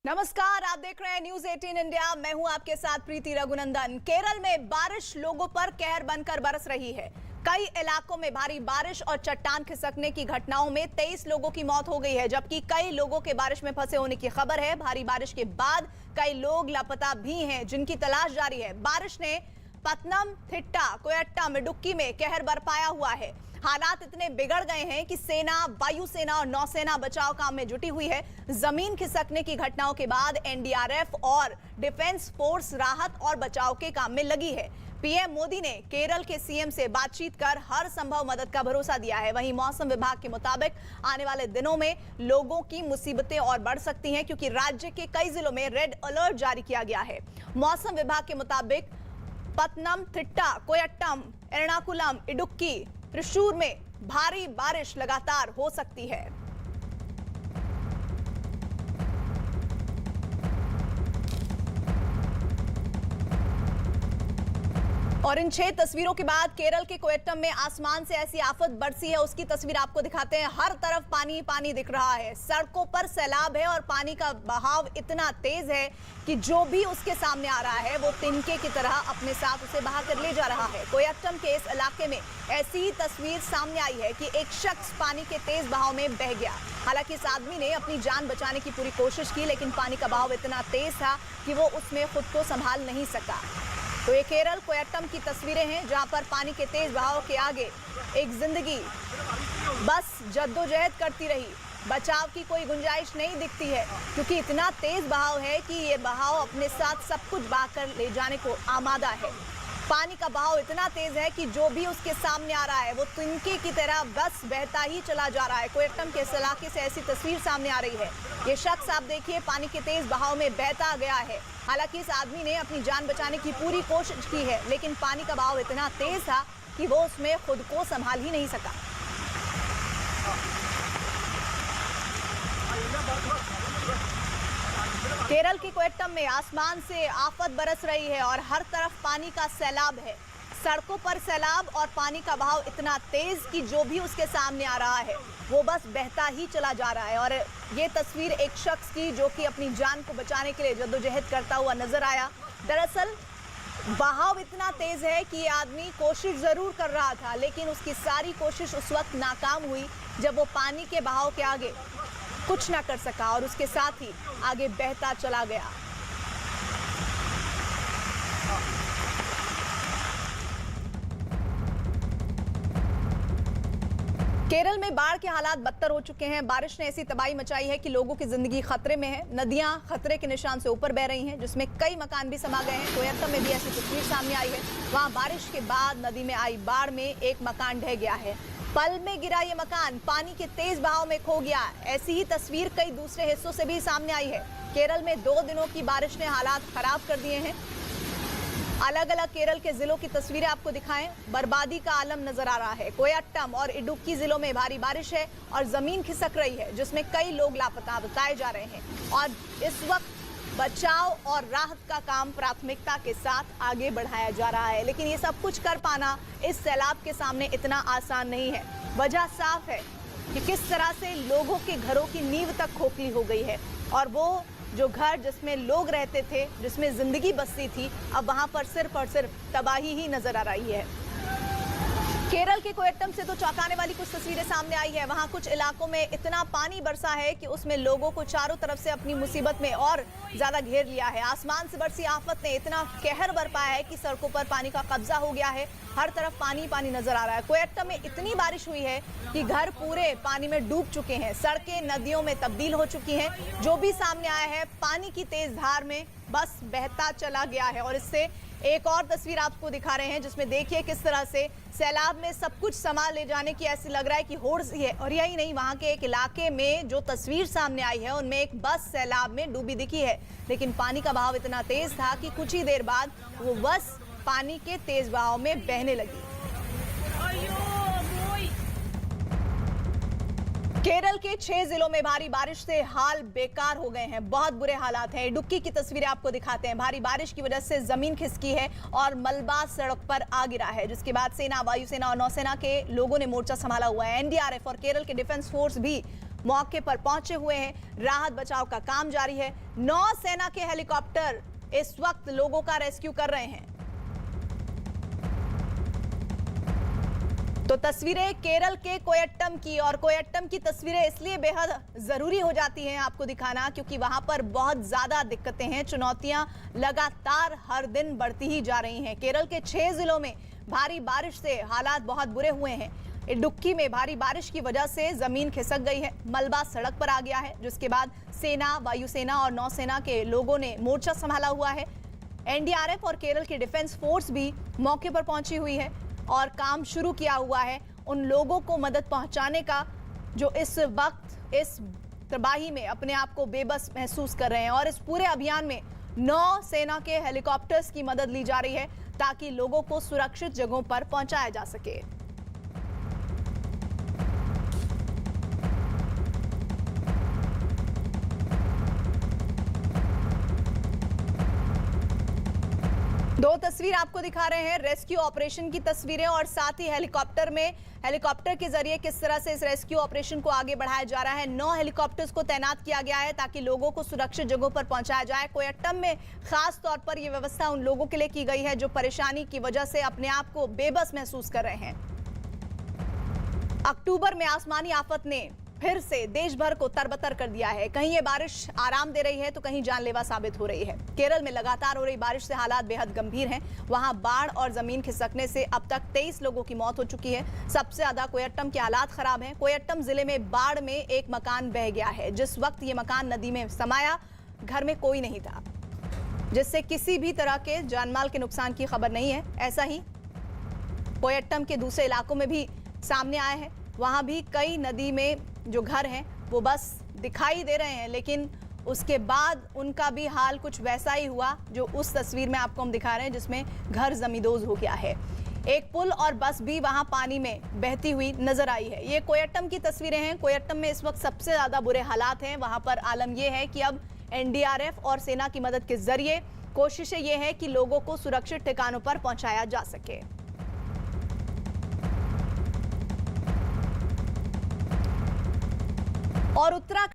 नमस्कार, आप देख रहे हैं न्यूज 18 इंडिया। मैं हूं आपके साथ प्रीति रघुनंदन। केरल में बारिश लोगों पर कहर बनकर बरस रही है। कई इलाकों में भारी बारिश और चट्टान खिसकने की घटनाओं में 23 लोगों की मौत हो गई है, जबकि कई लोगों के बारिश में फंसे होने की खबर है। भारी बारिश के बाद कई लोग लापता भी हैं, जिनकी तलाश जारी है। बारिश ने पत्तनमथिट्टा, कोयट्टम, इडुक्की में कहर बरपाया हुआ है। हालात इतने बिगड़ गए हैं कि सेना, वायुसेना और नौसेना बचाव काम में जुटी हुई है। जमीन खिसकने की घटनाओं के बाद एनडीआरएफ और डिफेंस फोर्स राहत और बचाव के काम में लगी है। पीएम मोदी ने केरल के सीएम से बातचीत कर हर संभव मदद का भरोसा दिया है। वहीं मौसम विभाग के मुताबिक आने वाले दिनों में लोगों की मुसीबतें और बढ़ सकती हैं, क्योंकि राज्य के कई जिलों में रेड अलर्ट जारी किया गया है। मौसम विभाग के मुताबिक पत्तनमथिट्टा, कोयट्टम, एर्नाकुलम, इडुक्की, त्रिशूर में भारी बारिश लगातार हो सकती है। और इन 6 तस्वीरों के बाद केरल के कोयट्टम में आसमान से ऐसी आफत बरसी है, उसकी तस्वीर आपको दिखाते हैं। हर तरफ पानी पानी दिख रहा है। सड़कों पर सैलाब है और पानी का बहाव इतना तेज है कि जो भी उसके सामने आ रहा है वो तिनके की तरह अपने साथ उसे बहा कर ले जा रहा है। कोयट्टम के इस इलाके में ऐसी ही तस्वीर सामने आई है कि एक शख्स पानी के तेज बहाव में बह गया। हालांकि इस आदमी ने अपनी जान बचाने की पूरी कोशिश की, लेकिन पानी का बहाव इतना तेज था कि वो उसमें खुद को संभाल नहीं सका। तो ये केरल कोयट्टम की तस्वीरें हैं, जहां पर पानी के तेज बहाव के आगे एक जिंदगी बस जद्दोजहद करती रही। बचाव की कोई गुंजाइश नहीं दिखती है, क्योंकि इतना तेज बहाव है कि ये बहाव अपने साथ सब कुछ बहाकर ले जाने को आमादा है। पानी का बहाव इतना तेज है कि जो भी उसके सामने आ रहा है वो तिनके की तरह बस बहता ही चला जा रहा है। कोयट्टम के इस इलाके से ऐसी तस्वीर सामने आ रही है। ये शख्स आप देखिए पानी के तेज बहाव में बहता गया है। हालांकि इस आदमी ने अपनी जान बचाने की पूरी कोशिश की है, लेकिन पानी का बहाव इतना तेज था कि वो उसमें खुद को संभाल ही नहीं सका। केरल के कोयट्टम में आसमान से आफत बरस रही है और हर तरफ पानी का सैलाब है। सड़कों पर सैलाब और पानी का बहाव इतना तेज कि जो भी उसके सामने आ रहा है वो बस बहता ही चला जा रहा है। और ये तस्वीर एक शख्स की जो कि अपनी जान को बचाने के लिए जद्दोजहद करता हुआ नजर आया। दरअसल बहाव इतना तेज है कि ये आदमी कोशिश जरूर कर रहा था, लेकिन उसकी सारी कोशिश उस वक्त नाकाम हुई जब वो पानी के बहाव के आगे कुछ ना कर सका और उसके साथ ही आगे बहता चला गया। केरल में बाढ़ के हालात बदतर हो चुके हैं। बारिश ने ऐसी तबाही मचाई है कि लोगों की जिंदगी खतरे में है। नदियां खतरे के निशान से ऊपर बह रही हैं, जिसमें कई मकान भी समा गए हैं। कोयट्टम में भी ऐसी तस्वीर सामने आई है। वहां बारिश के बाद नदी में आई बाढ़ में एक मकान ढह गया है। पल में गिरा ये मकान पानी के तेज बहाव में खो गया। ऐसी ही तस्वीर कई दूसरे हिस्सों से भी सामने आई है। केरल में 2 दिनों की बारिश ने हालात खराब कर दिए हैं। अलग अलग केरल के जिलों की तस्वीरें आपको दिखाएं। बर्बादी का आलम नजर आ रहा है। कोयट्टम और इडुक्की जिलों में भारी बारिश है और जमीन खिसक रही है, जिसमें कई लोग लापता बताए जा रहे हैं। और इस वक्त बचाव और राहत का काम प्राथमिकता के साथ आगे बढ़ाया जा रहा है, लेकिन ये सब कुछ कर पाना इस सैलाब के सामने इतना आसान नहीं है। वजह साफ है कि किस तरह से लोगों के घरों की नींव तक खोखली हो गई है, और वो जो घर जिसमें लोग रहते थे, जिसमें जिंदगी बसती थी, अब वहां पर सिर्फ और सिर्फ तबाही ही नजर आ रही है। केरल के कोयट्टम से तो चौंकाने वाली कुछ तस्वीरें सामने आई है। वहां कुछ इलाकों में इतना पानी बरसा है कि उसमें लोगों को चारों तरफ से अपनी मुसीबत में और ज्यादा घेर लिया है। आसमान से बरसी आफत ने इतना कहर बरपाया है कि सड़कों पर पानी का कब्जा हो गया है। हर तरफ पानी पानी नजर आ रहा है। कोयट्टम में इतनी बारिश हुई है कि घर पूरे पानी में डूब चुके हैं। सड़कें नदियों में तब्दील हो चुकी हैं। जो भी सामने आया है पानी की तेज धार में बस बहता चला गया है। और इससे एक और तस्वीर आपको दिखा रहे हैं, जिसमें देखिए किस तरह से सैलाब में सब कुछ संभाल ले जाने की ऐसी लग रहा है कि होड़ सी है। और यही नहीं, वहां के एक इलाके में जो तस्वीर सामने आई है उनमें एक बस सैलाब में डूबी दिखी है, लेकिन पानी का बहाव इतना तेज था कि कुछ ही देर बाद वो बस पानी के तेज बहाव में बहने लगी। केरल के 6 जिलों में भारी बारिश से हाल बेकार हो गए हैं। बहुत बुरे हालात हैं। इडुक्की की तस्वीरें आपको दिखाते हैं। भारी बारिश की वजह से जमीन खिसकी है और मलबा सड़क पर आ गिरा है, जिसके बाद सेना, वायुसेना और नौसेना के लोगों ने मोर्चा संभाला हुआ है। एनडीआरएफ और केरल के डिफेंस फोर्स भी मौके पर पहुंचे हुए हैं। राहत बचाव का काम जारी है। नौसेना के हेलीकॉप्टर इस वक्त लोगों का रेस्क्यू कर रहे हैं। तो तस्वीरें केरल के कोयट्टम की, और कोयट्टम की तस्वीरें इसलिए बेहद जरूरी हो जाती हैं आपको दिखाना क्योंकि वहां पर बहुत ज्यादा दिक्कतें हैं, चुनौतियां लगातार हर दिन बढ़ती ही जा रही हैं। केरल के 6 जिलों में भारी बारिश से हालात बहुत बुरे हुए हैं। इडुक्की में भारी बारिश की वजह से जमीन खिसक गई है, मलबा सड़क पर आ गया है, जिसके बाद सेना, वायुसेना और नौसेना के लोगों ने मोर्चा संभाला हुआ है। एनडीआरएफ और केरल की डिफेंस फोर्स भी मौके पर पहुंची हुई है और काम शुरू किया हुआ है उन लोगों को मदद पहुंचाने का जो इस वक्त इस तबाही में अपने आप को बेबस महसूस कर रहे हैं। और इस पूरे अभियान में नौसेना के हेलीकॉप्टर्स की मदद ली जा रही है ताकि लोगों को सुरक्षित जगहों पर पहुंचाया जा सके। दो तस्वीर आपको दिखा रहे हैं, रेस्क्यू ऑपरेशन की तस्वीरें और साथ ही हेलीकॉप्टर के जरिए किस तरह से इस रेस्क्यू ऑपरेशन को आगे बढ़ाया जा रहा है। 9 हेलीकॉप्टर्स को तैनात किया गया है ताकि लोगों को सुरक्षित जगहों पर पहुंचाया जाए। कोयट्टम में खास तौर पर यह व्यवस्था उन लोगों के लिए की गई है जो परेशानी की वजह से अपने आप को बेबस महसूस कर रहे हैं। अक्टूबर में आसमानी आफत ने फिर से देश भर को तरबतर कर दिया है। कहीं ये बारिश आराम दे रही है तो कहीं जानलेवा साबित हो रही है। केरल में लगातार हो रही बारिश से हालात बेहद गंभीर हैं। वहां बाढ़ और जमीन खिसकने से अब तक 23 लोगों की मौत हो चुकी है। सबसे ज्यादा कोयट्टम के हालात खराब हैं। कोयट्टम जिले में बाढ़ में एक मकान बह गया है। जिस वक्त ये मकान नदी में समाया, घर में कोई नहीं था, जिससे किसी भी तरह के जानमाल के नुकसान की खबर नहीं है। ऐसा ही कोयट्टम के दूसरे इलाकों में भी सामने आया है। वहां भी कई नदी में जो घर हैं वो बस दिखाई दे रहे हैं, लेकिन उसके बाद उनका भी हाल कुछ वैसा ही हुआ जो उस तस्वीर में आपको हम दिखा रहे हैं, जिसमें घर जमींदोज हो गया है। एक पुल और बस भी वहां पानी में बहती हुई नजर आई है। ये कोयट्टम की तस्वीरें हैं। कोयट्टम में इस वक्त सबसे ज्यादा बुरे हालात हैं। वहां पर आलम यह है कि अब एनडीआरएफ और सेना की मदद के जरिए कोशिशें ये है कि लोगों को सुरक्षित ठिकानों पर पहुंचाया जा सके। और उत्तराखंड